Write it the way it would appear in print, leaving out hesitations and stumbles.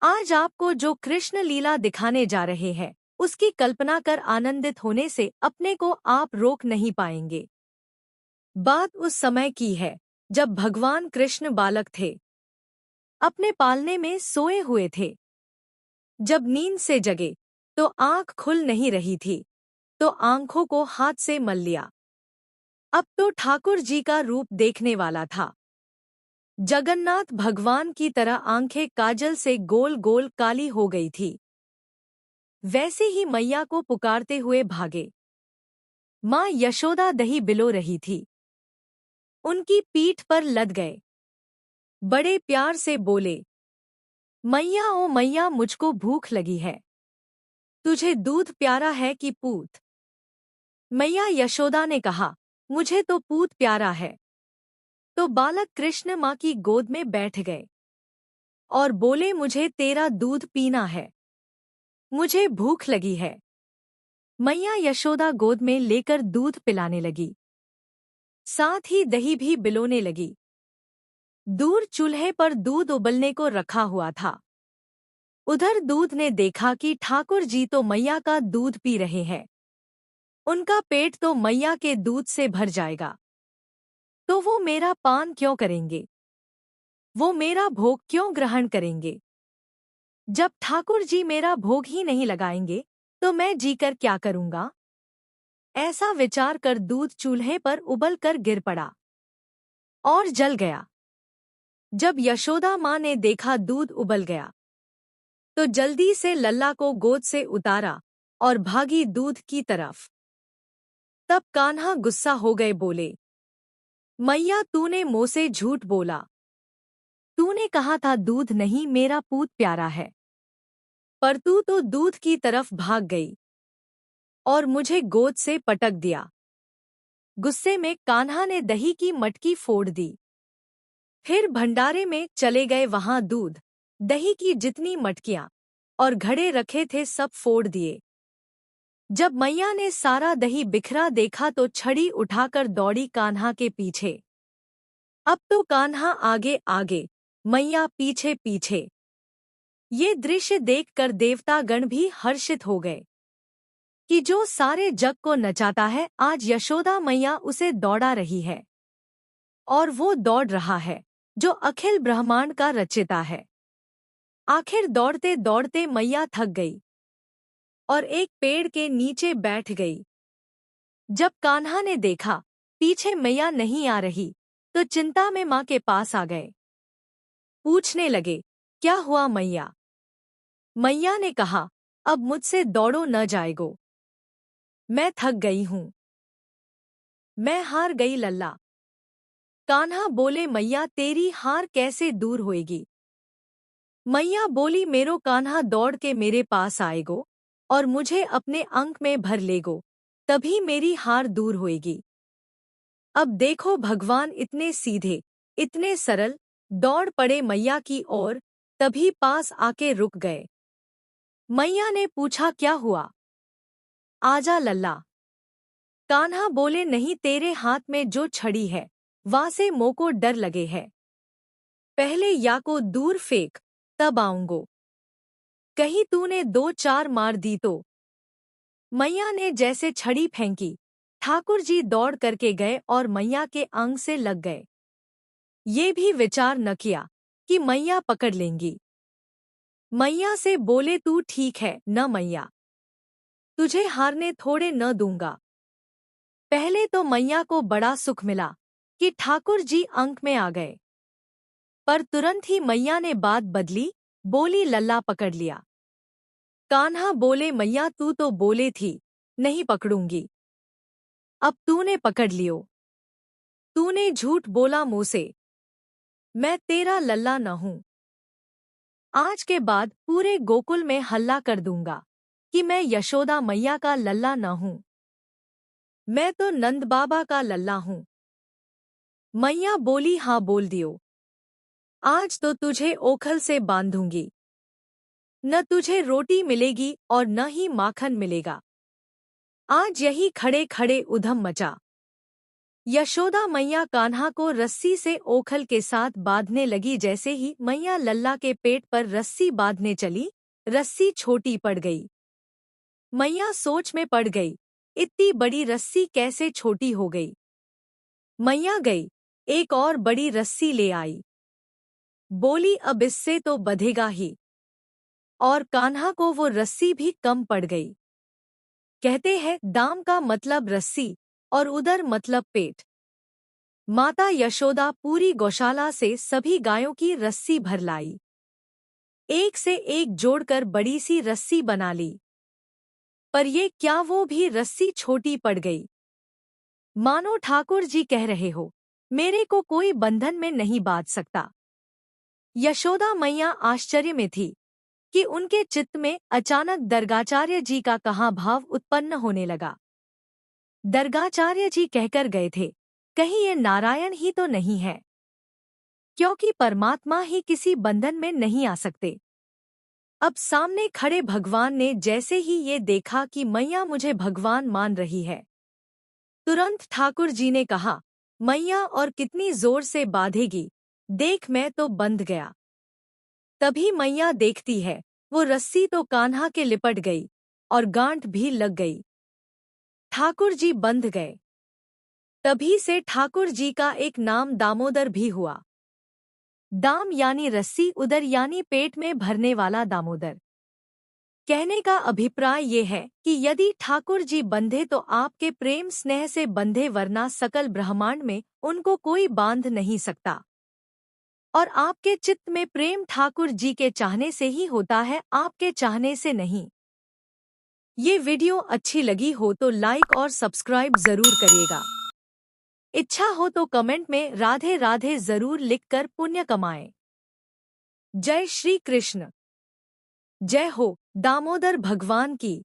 आज आपको जो कृष्ण लीला दिखाने जा रहे हैं, उसकी कल्पना कर आनंदित होने से अपने को आप रोक नहीं पाएंगे। बात उस समय की है जब भगवान कृष्ण बालक थे, अपने पालने में सोए हुए थे। जब नींद से जगे तो आंख खुल नहीं रही थी, तो आंखों को हाथ से मल लिया। अब तो ठाकुर जी का रूप देखने वाला था। जगन्नाथ भगवान की तरह आंखें काजल से गोल गोल काली हो गई थी। वैसे ही मैया को पुकारते हुए भागे। माँ यशोदा दही बिलो रही थी, उनकी पीठ पर लद गए। बड़े प्यार से बोले, मैया ओ मैया, मुझको भूख लगी है। तुझे दूध प्यारा है कि पूत? मैया यशोदा ने कहा, मुझे तो पूत प्यारा है। तो बालक कृष्ण माँ की गोद में बैठ गए और बोले, मुझे तेरा दूध पीना है, मुझे भूख लगी है। मैया यशोदा गोद में लेकर दूध पिलाने लगी, साथ ही दही भी बिलोने लगी। दूर चूल्हे पर दूध उबलने को रखा हुआ था। उधर दूध ने देखा कि ठाकुर जी तो मैया का दूध पी रहे हैं। उनका पेट तो मैया के दूध से भर जाएगा, तो वो मेरा पान क्यों करेंगे? वो मेरा भोग क्यों ग्रहण करेंगे? जब ठाकुर जी मेरा भोग ही नहीं लगाएंगे, तो मैं जीकर क्या करूंगा? ऐसा विचार कर दूध चूल्हे पर उबल कर गिर पड़ा और जल गया। जब यशोदा माँ ने देखा दूध उबल गया, तो जल्दी से लल्ला को गोद से उतारा और भागी दूध की तरफ। तब कान्हा गुस्सा हो गए, बोले, मैया तूने मुँह से झूठ बोला। तूने कहा था दूध नहीं, मेरा पूत प्यारा है, पर तू तो दूध की तरफ भाग गई और मुझे गोद से पटक दिया। गुस्से में कान्हा ने दही की मटकी फोड़ दी। फिर भंडारे में चले गए, वहां दूध दही की जितनी मटकियां और घड़े रखे थे सब फोड़ दिए। जब मैया ने सारा दही बिखरा देखा तो छड़ी उठाकर दौड़ी कान्हा के पीछे। अब तो कान्हा आगे आगे, मैया पीछे पीछे। ये दृश्य देखकर देवतागण भी हर्षित हो गए कि जो सारे जग को नचाता है, आज यशोदा मैया उसे दौड़ा रही है। और वो दौड़ रहा है जो अखिल ब्रह्मांड का रचिता है। आखिर दौड़ते दौड़ते मैया थक गई और एक पेड़ के नीचे बैठ गई। जब कान्हा ने देखा पीछे मैया नहीं आ रही, तो चिंता में माँ के पास आ गए। पूछने लगे, क्या हुआ मैया? मैया ने कहा, अब मुझसे दौड़ो न जाएगो, मैं थक गई हूँ, मैं हार गई लल्ला। कान्हा बोले, मैया तेरी हार कैसे दूर होएगी? मैया बोली, मेरो कान्हा दौड़ के मेरे पास आएगो और मुझे अपने अंक में भर लेगो, तभी मेरी हार दूर होएगी। अब देखो भगवान इतने सीधे, इतने सरल, दौड़ पड़े मैया की ओर, तभी पास आके रुक गए। मैया ने पूछा, क्या हुआ? आजा लल्ला। कान्हा बोले, नहीं, तेरे हाथ में जो छड़ी है वहां से मोको डर लगे है। पहले या को दूर फेंक, तब आऊंगो। कहीं तूने दो चार मार दी तो? मैया ने जैसे छड़ी फेंकी, ठाकुर जी दौड़ करके गए और मैया के अंग से लग गए। ये भी विचार न किया कि मैया पकड़ लेंगी। मैया से बोले, तू ठीक है न मैया, तुझे हारने थोड़े न दूंगा। पहले तो मैया को बड़ा सुख मिला कि ठाकुर जी अंक में आ गए, पर तुरंत ही मैया ने बात बदली, बोली, लल्ला पकड़ लिया। कान्हा बोले, मैया तू तो बोले थी नहीं पकड़ूंगी, अब तूने पकड़ लियो। तूने झूठ बोला मुँह से, मैं तेरा लल्ला न हूँ। आज के बाद पूरे गोकुल में हल्ला कर दूंगा कि मैं यशोदा मैया का लल्ला न हूँ, मैं तो नंद बाबा का लल्ला हूँ। मैया बोली, हाँ बोल दियो, आज तो तुझे ओखल से बांधूंगी, न तुझे रोटी मिलेगी और न ही माखन मिलेगा। आज यही खड़े खड़े उधम मचा। यशोदा मैया कान्हा को रस्सी से ओखल के साथ बांधने लगी। जैसे ही मैया लल्ला के पेट पर रस्सी बांधने चली, रस्सी छोटी पड़ गई। मैया सोच में पड़ गई, इतनी बड़ी रस्सी कैसे छोटी हो गई। मैया गई, एक और बड़ी रस्सी ले आई। बोली अब इससे तो बंधेगा ही। और कान्हा को वो रस्सी भी कम पड़ गई। कहते हैं दाम का मतलब रस्सी और उदर मतलब पेट। माता यशोदा पूरी गौशाला से सभी गायों की रस्सी भर लाई। एक से एक जोड़कर बड़ी सी रस्सी बना ली। पर ये क्या, वो भी रस्सी छोटी पड़ गई। मानो ठाकुर जी कह रहे हो, मेरे को कोई बंधन में नहीं बांध सकता। यशोदा मैया आश्चर्य में थी कि उनके चित्त में अचानक दर्गाचार्य जी का कहाँ भाव उत्पन्न होने लगा। दर्गाचार्य जी कहकर गए थे, कहीं ये नारायण ही तो नहीं है, क्योंकि परमात्मा ही किसी बंधन में नहीं आ सकते। अब सामने खड़े भगवान ने जैसे ही ये देखा कि मैया मुझे भगवान मान रही है, तुरंत ठाकुर जी ने कहा, मैया और कितनी जोर से बांधेगी, देख मैं तो बंध गया। तभी मैया देखती है, वो रस्सी तो कान्हा के लिपट गई और गांठ भी लग गई। ठाकुर जी बंध गए। तभी से ठाकुर जी का एक नाम दामोदर भी हुआ। दाम यानी रस्सी, उदर यानी पेट में भरने वाला दामोदर। कहने का अभिप्राय ये है कि यदि ठाकुर जी बंधे तो आपके प्रेम स्नेह से बंधे, वरना सकल ब्रह्मांड में उनको कोई बांध नहीं सकता। और आपके चित्त में प्रेम ठाकुर जी के चाहने से ही होता है, आपके चाहने से नहीं। ये वीडियो अच्छी लगी हो तो लाइक और सब्सक्राइब जरूर करिएगा। इच्छा हो तो कमेंट में राधे राधे जरूर लिखकर पुण्य कमाएं। जय श्री कृष्ण। जय हो दामोदर भगवान की।